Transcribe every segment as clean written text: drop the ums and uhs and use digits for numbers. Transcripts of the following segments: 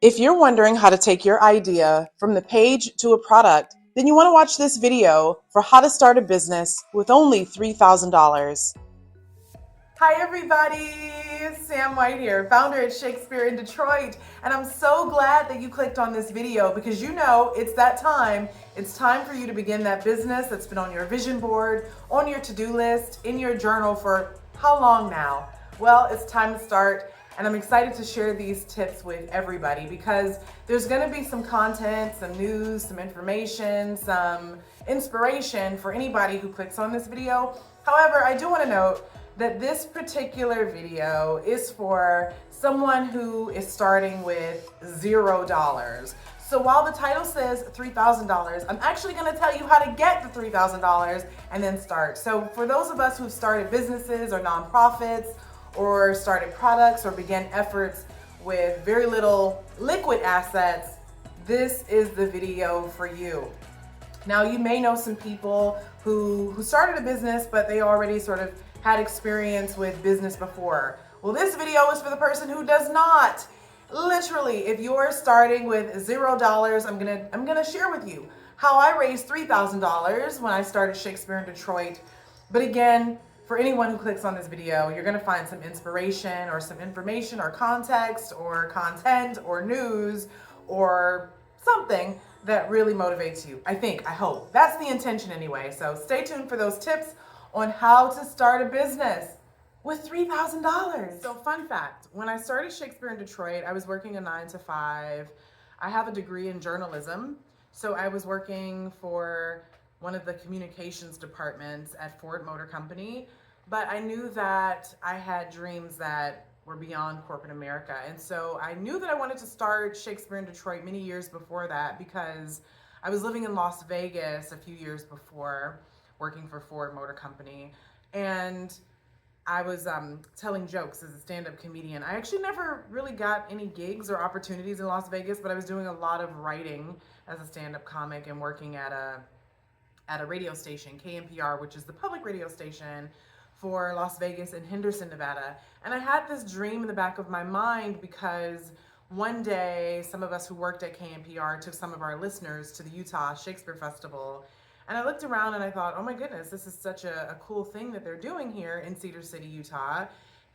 If you're wondering how to take your idea from the page to a product, then you want to watch this video for how to start a business with only $3,000. Hi everybody, Sam White here, founder at Shakespeare in Detroit, and I'm so glad that you clicked on this video because you know it's that time. It's time for you to begin that business that's been on your vision board, on your to-do list, in your journal for how long now? Well, it's time to start, and I'm excited to share these tips with everybody because there's going to be some content, some news, some information, some inspiration for anybody who clicks on this video. However, I do want to note that this particular video is for someone who is starting with $0. So while the title says $3,000, I'm actually going to tell you how to get the $3,000 and then start. So for those of us who've started businesses or nonprofits or started products or began efforts with very little liquid assets, this is the video for you. Now, you may know some people who started a business, but they already sort of had experience with business before. Well, this video is for the person who does not. Literally, if you're starting with $0, I'm gonna share with you how I raised $3,000 when I started Shakespeare in Detroit. But again, for anyone who clicks on this video, you're gonna find some inspiration or some information or context or content or news or something that really motivates you. I hope. That's the intention anyway. So stay tuned for those tips on how to start a business with $3,000. So fun fact, when I started Shakespeare in Detroit, I was working a 9 to 5. I have a degree in journalism. So I was working for one of the communications departments at Ford Motor Company, but I knew that I had dreams that were beyond corporate America. And so I knew that I wanted to start Shakespeare in Detroit many years before that because I was living in Las Vegas a few years before, working for Ford Motor Company, and I was telling jokes as a stand-up comedian. I actually never really got any gigs or opportunities in Las Vegas, but I was doing a lot of writing as a stand-up comic and working at a radio station, KNPR, which is the public radio station for Las Vegas and Henderson, Nevada. And I had this dream in the back of my mind because one day some of us who worked at KNPR took some of our listeners to the Utah Shakespeare Festival. And I looked around and I thought, oh my goodness, this is such a cool thing that they're doing here in Cedar City, Utah.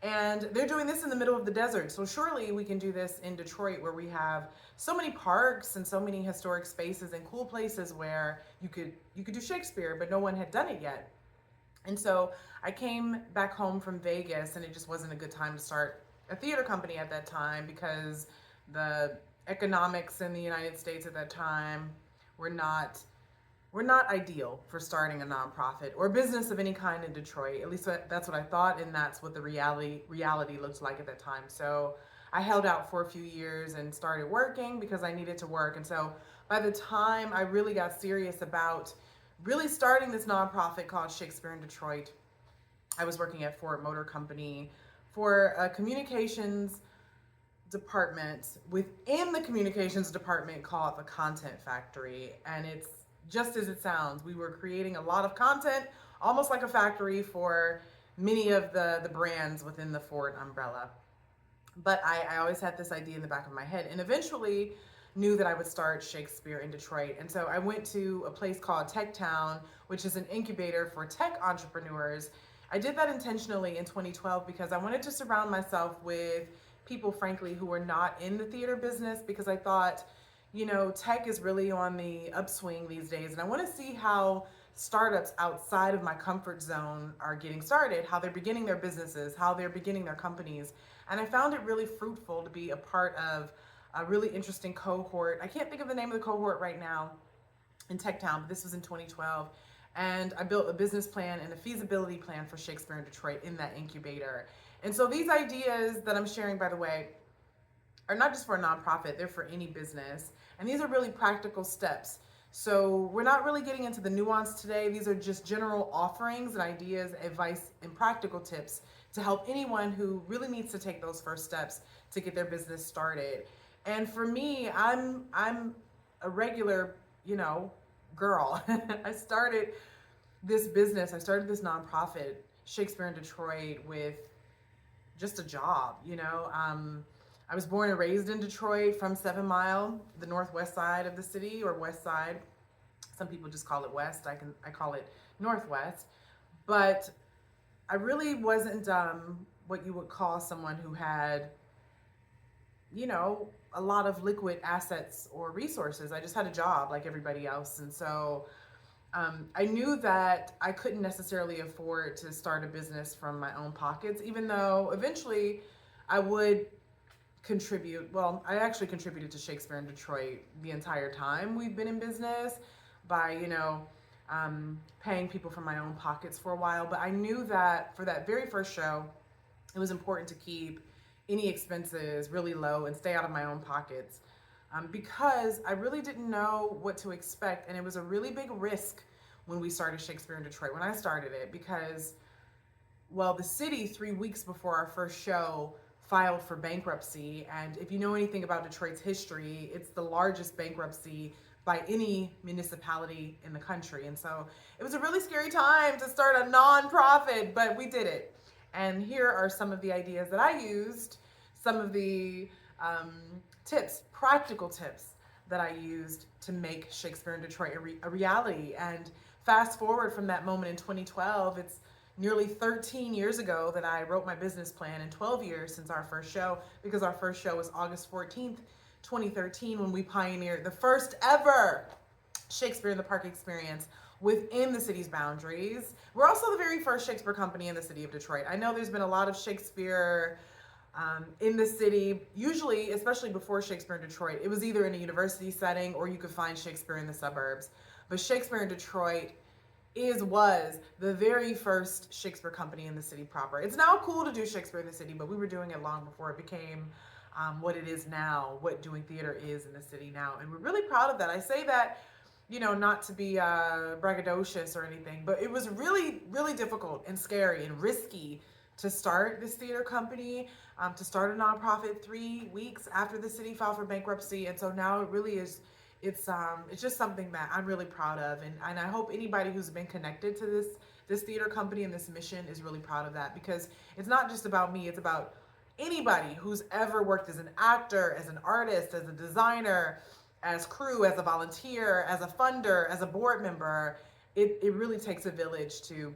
And they're doing this in the middle of the desert. So surely we can do this in Detroit, where we have so many parks and so many historic spaces and cool places where you could do Shakespeare, but no one had done it yet. And so I came back home from Vegas, and it just wasn't a good time to start a theater company at that time because the economics in the United States at that time were not ideal for starting a nonprofit or business of any kind in Detroit. At least that's what I thought, and that's what the reality looked like at that time. So I held out for a few years and started working because I needed to work. And so by the time I really got serious about really starting this nonprofit called Shakespeare in Detroit, I was working at Ford Motor Company for a communications department within the communications department called the Content Factory. And it's just as it sounds. We were creating a lot of content, almost like a factory for many of the brands within the Ford umbrella. But I always had this idea in the back of my head, and eventually knew that I would start Shakespeare in Detroit. And so I went to a place called Tech Town, which is an incubator for tech entrepreneurs. I did that intentionally in 2012 because I wanted to surround myself with people, frankly, who were not in the theater business, because I thought, you know, tech is really on the upswing these days, and I want to see how startups outside of my comfort zone are getting started, how they're beginning their businesses, how they're beginning their companies. And I found it really fruitful to be a part of a really interesting cohort. I can't think of the name of the cohort right now in Tech Town, but this was in 2012. And I built a business plan and a feasibility plan for Shakespeare in Detroit in that incubator. And so these ideas that I'm sharing, by the way, are not just for a nonprofit, they're for any business. And these are really practical steps. So we're not really getting into the nuance today. These are just general offerings and ideas, advice, and practical tips to help anyone who really needs to take those first steps to get their business started. And for me, I'm a regular, girl. I started this nonprofit, Shakespeare in Detroit, with just a job, I was born and raised in Detroit from 7 Mile, the northwest side of the city, or west side. Some people just call it west. I call it northwest. But I really wasn't what you would call someone who had, a lot of liquid assets or resources. I just had a job like everybody else. And so I knew that I couldn't necessarily afford to start a business from my own pockets, even though eventually I would contribute. Well, I actually contributed to Shakespeare in Detroit the entire time we've been in business by, paying people from my own pockets for a while. But I knew that for that very first show, it was important to keep any expenses really low and stay out of my own pockets, because I really didn't know what to expect. And it was a really big risk when we started Shakespeare in Detroit, when I started it, because, well, the city 3 weeks before our first show filed for bankruptcy. And if you know anything about Detroit's history, it's the largest bankruptcy by any municipality in the country. And so it was a really scary time to start a nonprofit, but we did it. And here are some of the ideas that I used, some of the tips, practical tips that I used to make Shakespeare in Detroit a reality. And fast forward from that moment in 2012, it's nearly 13 years ago that I wrote my business plan, and 12 years since our first show, because our first show was August 14th, 2013, when we pioneered the first ever Shakespeare in the Park experience within the city's boundaries. We're also the very first Shakespeare company in the city of Detroit. I know there's been a lot of Shakespeare in the city, usually, especially before Shakespeare in Detroit, it was either in a university setting or you could find Shakespeare in the suburbs. But Shakespeare in Detroit was the very first Shakespeare company in the city proper. It's now cool to do Shakespeare in the city, but we were doing it long before it became what it is now, what doing theater is in the city now. And we're really proud of that. I say that, not to be braggadocious or anything, but it was really, really difficult and scary and risky to start this theater company, to start a nonprofit 3 weeks after the city filed for bankruptcy. And so now it really is, it's just something that I'm really proud of. And I hope anybody who's been connected to this theater company and this mission is really proud of that, because it's not just about me, it's about anybody who's ever worked as an actor, as an artist, as a designer, as crew, as a volunteer, as a funder, as a board member. It really takes a village to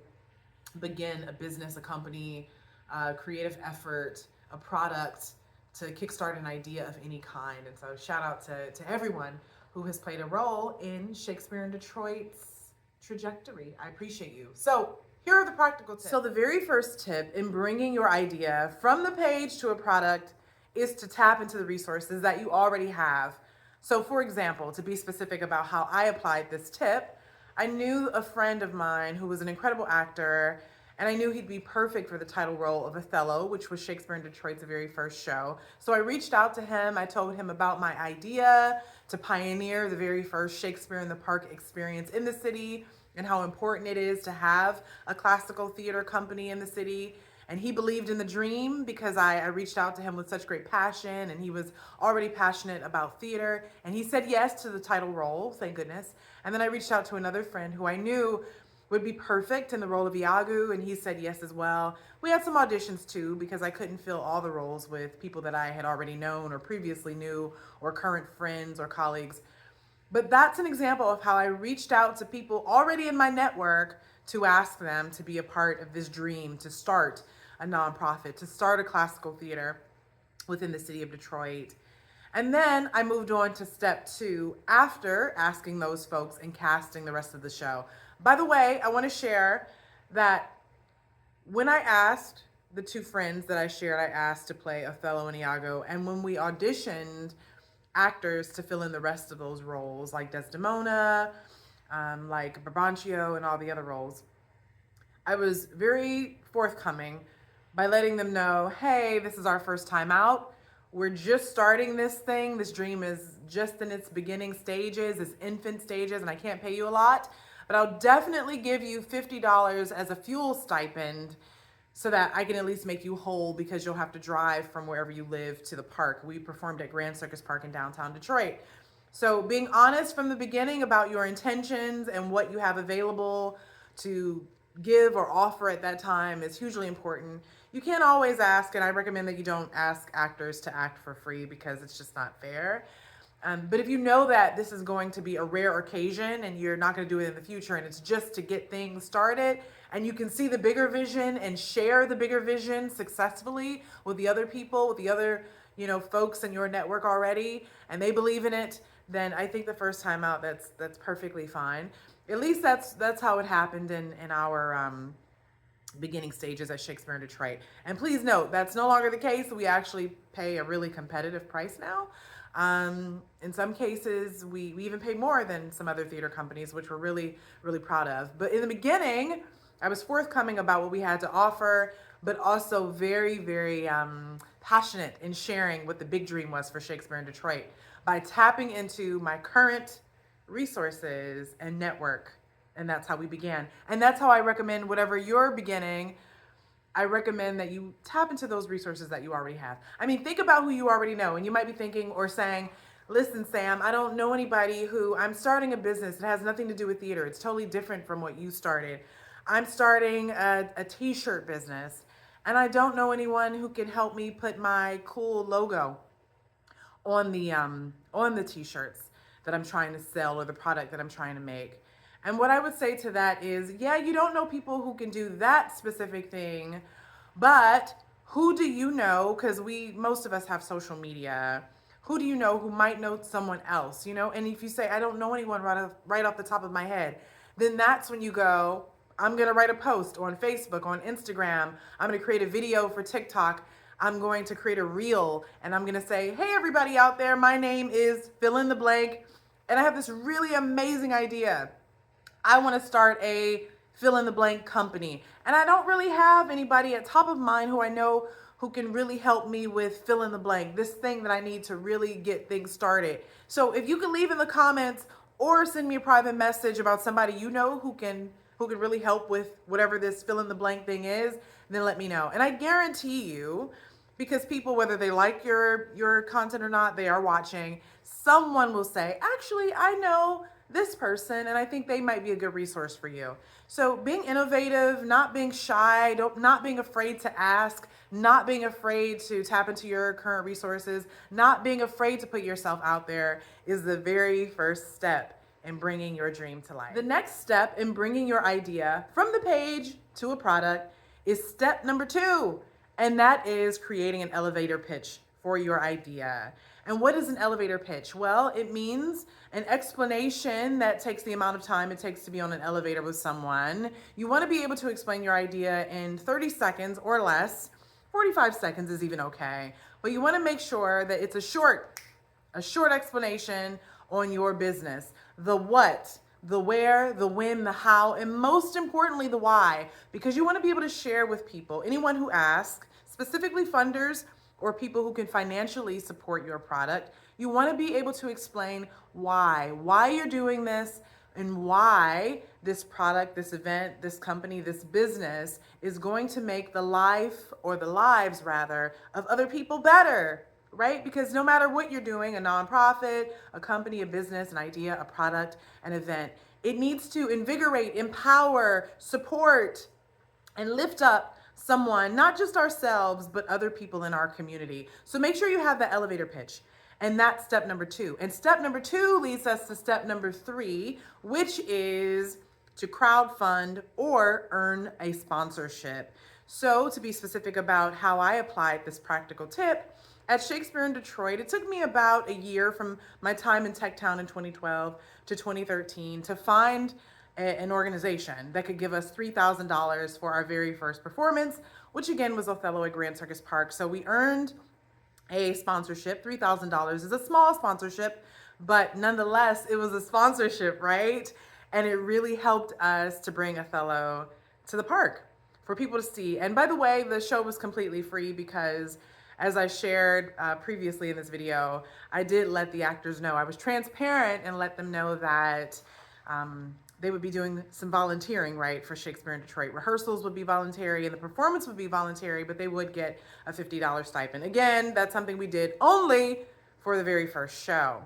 begin a business, a company, a creative effort, a product, to kickstart an idea of any kind. And so shout out to everyone who has played a role in Shakespeare in Detroit's trajectory. I appreciate you. So here are the practical tips. So the very first tip in bringing your idea from the page to a product is to tap into the resources that you already have. So for example, to be specific about how I applied this tip, I knew a friend of mine who was an incredible actor, and I knew he'd be perfect for the title role of Othello, which was Shakespeare in Detroit's very first show. So I reached out to him. I told him about my idea to pioneer the very first Shakespeare in the Park experience in the city, and how important it is to have a classical theater company in the city. And he believed in the dream, because I reached out to him with such great passion, and he was already passionate about theater. And he said yes to the title role, thank goodness. And then I reached out to another friend who I knew would be perfect in the role of Iago, and he said yes as well. We had some auditions too, because I couldn't fill all the roles with people that I had already known or previously knew, or current friends or colleagues. But that's an example of how I reached out to people already in my network to ask them to be a part of this dream, to start a nonprofit, to start a classical theater within the city of Detroit. And then I moved on to step 2 after asking those folks and casting the rest of the show. By the way, I want to share that when I asked the 2 friends that I shared, I asked to play Othello and Iago. And when we auditioned actors to fill in the rest of those roles, like Desdemona, like Brabantio, and all the other roles, I was very forthcoming by letting them know, hey, this is our first time out. We're just starting this thing. This dream is just in its beginning stages, its infant stages, and I can't pay you a lot, but I'll definitely give you $50 as a fuel stipend so that I can at least make you whole, because you'll have to drive from wherever you live to the park. We performed at Grand Circus Park in downtown Detroit. So being honest from the beginning about your intentions and what you have available to give or offer at that time is hugely important. You can't always ask, and I recommend that you don't ask actors to act for free because it's just not fair. But if you know that this is going to be a rare occasion and you're not going to do it in the future and it's just to get things started, and you can see the bigger vision and share the bigger vision successfully with the other people, with the other, folks in your network already, and they believe in it, then I think the first time out, that's perfectly fine. At least that's how it happened in our beginning stages at Shakespeare in Detroit. And please note, that's no longer the case. We actually pay a really competitive price now. In some cases, we even pay more than some other theater companies, which we're really, really proud of. But in the beginning, I was forthcoming about what we had to offer, but also very, very passionate in sharing what the big dream was for Shakespeare in Detroit by tapping into my current resources and network. And that's how we began. And that's how I recommend whatever you're beginning, I recommend that you tap into those resources that you already have. I mean, think about who you already know. And you might be thinking or saying, listen, Sam, I don't know anybody I'm starting a business. It has nothing to do with theater. It's totally different from what you started. I'm starting a t-shirt business and I don't know anyone who can help me put my cool logo on the t-shirts that I'm trying to sell or the product that I'm trying to make. And what I would say to that is, yeah, you don't know people who can do that specific thing, but who do you know? Because most of us have social media. Who do you know who might know someone else, And if you say, I don't know anyone right off the top of my head, then that's when you go, I'm going to write a post on Facebook, on Instagram. I'm going to create a video for TikTok. I'm going to create a reel and I'm going to say, hey, everybody out there, my name is fill in the blank. And I have this really amazing idea. I want to start a fill in the blank company. And I don't really have anybody at top of mind who I know who can really help me with fill in the blank, this thing that I need to really get things started. So if you can leave in the comments or send me a private message about somebody you know who can really help with whatever this fill in the blank thing is, then let me know. And I guarantee you, because people, whether they like your content or not, they are watching, someone will say, actually, I know this person and I think they might be a good resource for you. So being innovative, not being shy, not being afraid to ask, not being afraid to tap into your current resources, not being afraid to put yourself out there is the very first step in bringing your dream to life. The next step in bringing your idea from the page to a product is step number 2, and that is creating an elevator pitch for your idea. And what is an elevator pitch? Well, it means an explanation that takes the amount of time it takes to be on an elevator with someone. You want to be able to explain your idea in 30 seconds or less. 45 seconds is even okay. But you want to make sure that it's a short explanation on your business. The what, the where, the when, the how, and most importantly, the why, because you want to be able to share with people, anyone who asks, specifically funders or people who can financially support your product. You want to be able to explain why you're doing this, and why this product, this event, this company, this business is going to make the life, or the lives rather, of other people better, right? Because no matter what you're doing, a nonprofit, a company, a business, an idea, a product, an event, it needs to invigorate, empower, support, and lift up someone, not just ourselves, but other people in our community. So make sure you have that elevator pitch. And that's step number 2. And step number 2 leads us to step number 3, which is to crowdfund or earn a sponsorship. So to be specific about how I applied this practical tip, at Shakespeare in Detroit, it took me about a year from my time in Techtown in 2012 to 2013 to find an organization that could give us $3,000 for our very first performance, which again was Othello at Grand Circus Park. So we earned a sponsorship. $3,000 is a small sponsorship, but nonetheless, it was a sponsorship, right? And it really helped us to bring Othello to the park for people to see. And by the way, the show was completely free because, as I shared previously in this video, I did let the actors know. I was transparent and let them know that they would be doing some volunteering, right, for Shakespeare in Detroit. Rehearsals would be voluntary and the performance would be voluntary, but they would get a $50 stipend. Again, that's something we did only for the very first show.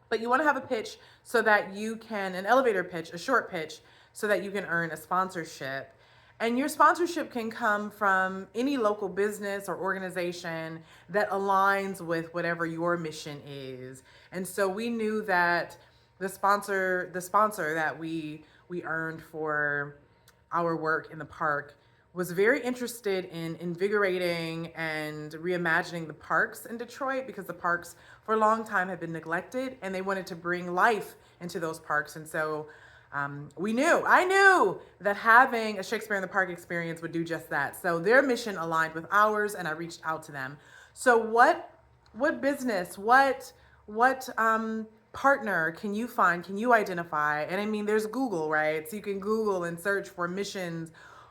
But you want to have a pitch so that you can, an elevator pitch, a short pitch, so that you can earn a sponsorship. And your sponsorship can come from any local business or organization that aligns with whatever your mission is. And so we knew that the sponsor that we earned for our work in the park was very interested in invigorating and reimagining the parks in Detroit, because the parks for a long time had been neglected and they wanted to bring life into those parks. And so I knew that having a Shakespeare in the Park experience would do just that. So their mission aligned with ours, and I reached out to them. So what business, what partner can you find, can you identify? And I mean, there's Google, right? So you can Google and search for missions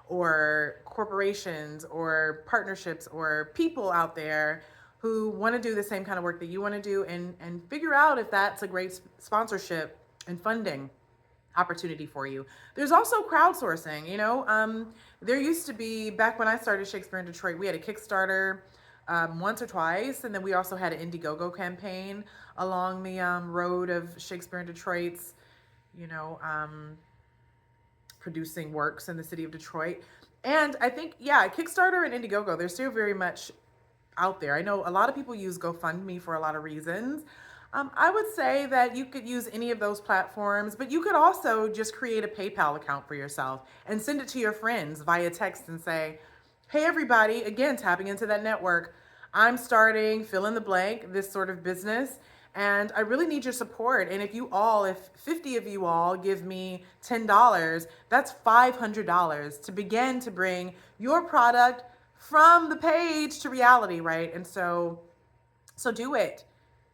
or corporations or partnerships or people out there who want to do the same kind of work that you want to do, and figure out if that's a great sponsorship and funding opportunity for you. There's also crowdsourcing. There used to be, back when I started Shakespeare in Detroit, we had a Kickstarter once or twice, and then we also had an Indiegogo campaign along the road of Shakespeare in Detroit's, producing works in the city of Detroit. And I think, yeah, Kickstarter and Indiegogo, they're still very much out there. I know a lot of people use GoFundMe for a lot of reasons. I would say that you could use any of those platforms, but you could also just create a PayPal account for yourself and send it to your friends via text and say, hey, everybody, again, tapping into that network, I'm starting, fill in the blank, this sort of business, and I really need your support. And if 50 of you all give me $10, that's $500 to begin to bring your product from the page to reality, right? And so do it.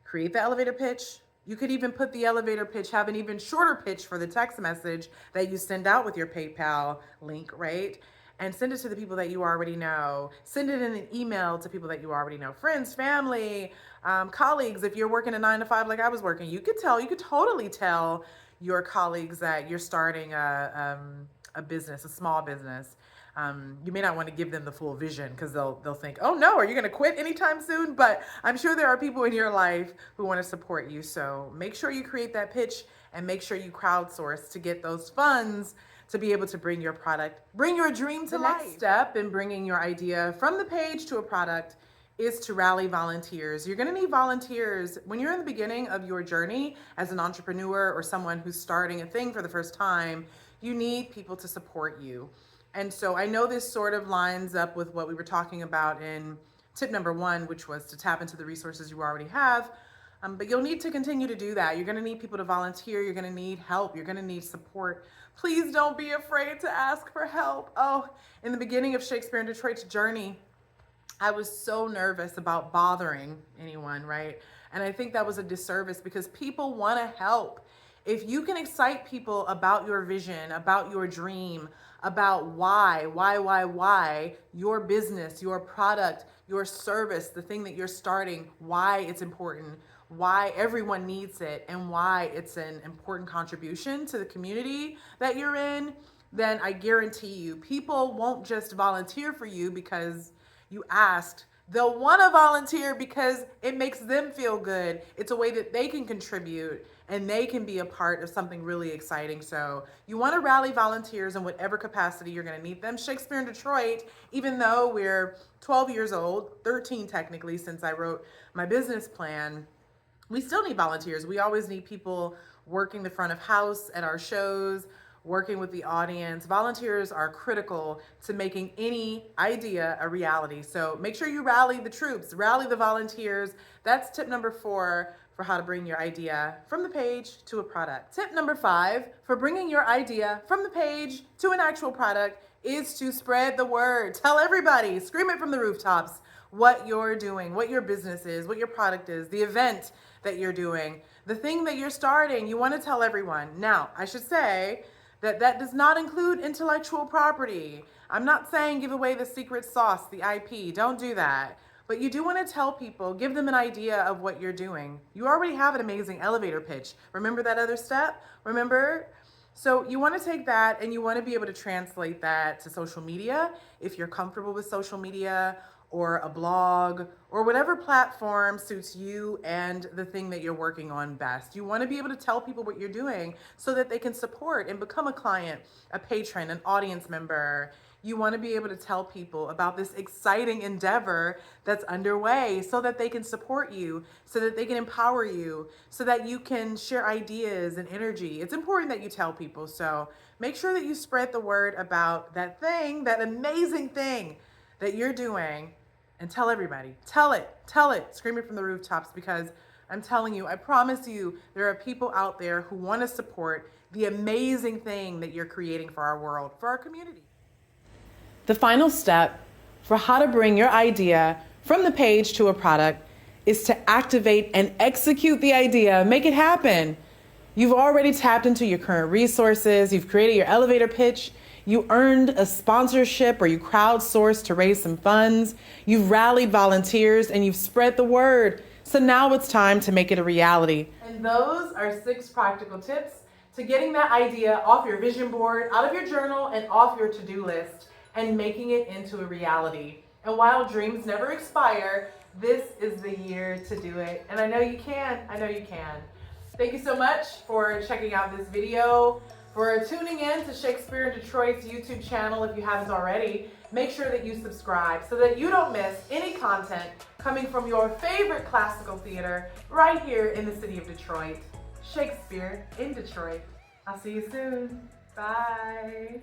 Create the elevator pitch. You could even put the elevator pitch, have an even shorter pitch for the text message that you send out with your PayPal link, right? And send it to the people that you already know. Send it in an email to people that you already know, friends, family, colleagues. If you're working a 9 to 5 like I was working, you could totally tell your colleagues that you're starting a business, a small business. You may not want to give them the full vision, because they'll think, oh no, are you going to quit anytime soon? But I'm sure there are people in your life who want to support you. So make sure you create that pitch, and make sure you crowdsource to get those funds to be able to bring your dream to life. The next step in bringing your idea from the page to a product is to rally volunteers. You're going to need volunteers when you're in the beginning of your journey as an entrepreneur or someone who's starting a thing for the first time. You need people to support you. And so I know this sort of lines up with what we were talking about in tip number 1, which was to tap into the resources you already have. But you'll need to continue to do that. You're going to need people to volunteer. You're going to need help. You're going to need support. Please don't be afraid to ask for help. Oh, in the beginning of Shakespeare in Detroit's journey, I was so nervous about bothering anyone, right? And I think that was a disservice, because people want to help. If you can excite people about your vision, about your dream, about why your business, your product, your service, the thing that you're starting, why it's important, why everyone needs it, and why it's an important contribution to the community that you're in, then I guarantee you, people won't just volunteer for you because you asked. They'll want to volunteer because it makes them feel good. It's a way that they can contribute and they can be a part of something really exciting. So you want to rally volunteers in whatever capacity you're going to need them. Shakespeare in Detroit, even though we're 12 years old, 13 technically since I wrote my business plan, we still need volunteers. We always need people working the front of house at our shows, working with the audience. Volunteers are critical to making any idea a reality. So make sure you rally the troops, rally the volunteers. That's tip number 4 for how to bring your idea from the page to a product. Tip number 5 for bringing your idea from the page to an actual product is to spread the word. Tell everybody, scream it from the rooftops, what you're doing, what your business is, what your product is, the event that you're doing, the thing that you're starting. You want to tell everyone. Now, I should say that does not include intellectual property. I'm not saying give away the secret sauce, the IP. Don't do that. But you do want to tell people, give them an idea of what you're doing. You already have an amazing elevator pitch. Remember that other step? Remember? So you want to take that and you want to be able to translate that to social media if you're comfortable with social media, or a blog or whatever platform suits you and the thing that you're working on best. You want to be able to tell people what you're doing so that they can support and become a client, a patron, an audience member. You want to be able to tell people about this exciting endeavor that's underway so that they can support you, so that they can empower you, so that you can share ideas and energy. It's important that you tell people. So make sure that you spread the word about that thing, that amazing thing that you're doing, and tell everybody. Tell it, scream it from the rooftops, because I'm telling you, I promise you, there are people out there who want to support the amazing thing that you're creating for our world, for our community. The final step for how to bring your idea from the page to a product is to activate and execute the idea. Make it happen. You've already tapped into your current resources. You've created your elevator pitch. You earned a sponsorship, or you crowdsourced to raise some funds. You've rallied volunteers and you've spread the word. So now it's time to make it a reality. And those are 6 practical tips to getting that idea off your vision board, out of your journal, and off your to-do list, and making it into a reality. And while dreams never expire, this is the year to do it. And I know you can. I know you can. Thank you so much for checking out this video, for tuning in to Shakespeare in Detroit's YouTube channel if you haven't already. Make sure that you subscribe so that you don't miss any content coming from your favorite classical theater right here in the city of Detroit. Shakespeare in Detroit. I'll see you soon. Bye.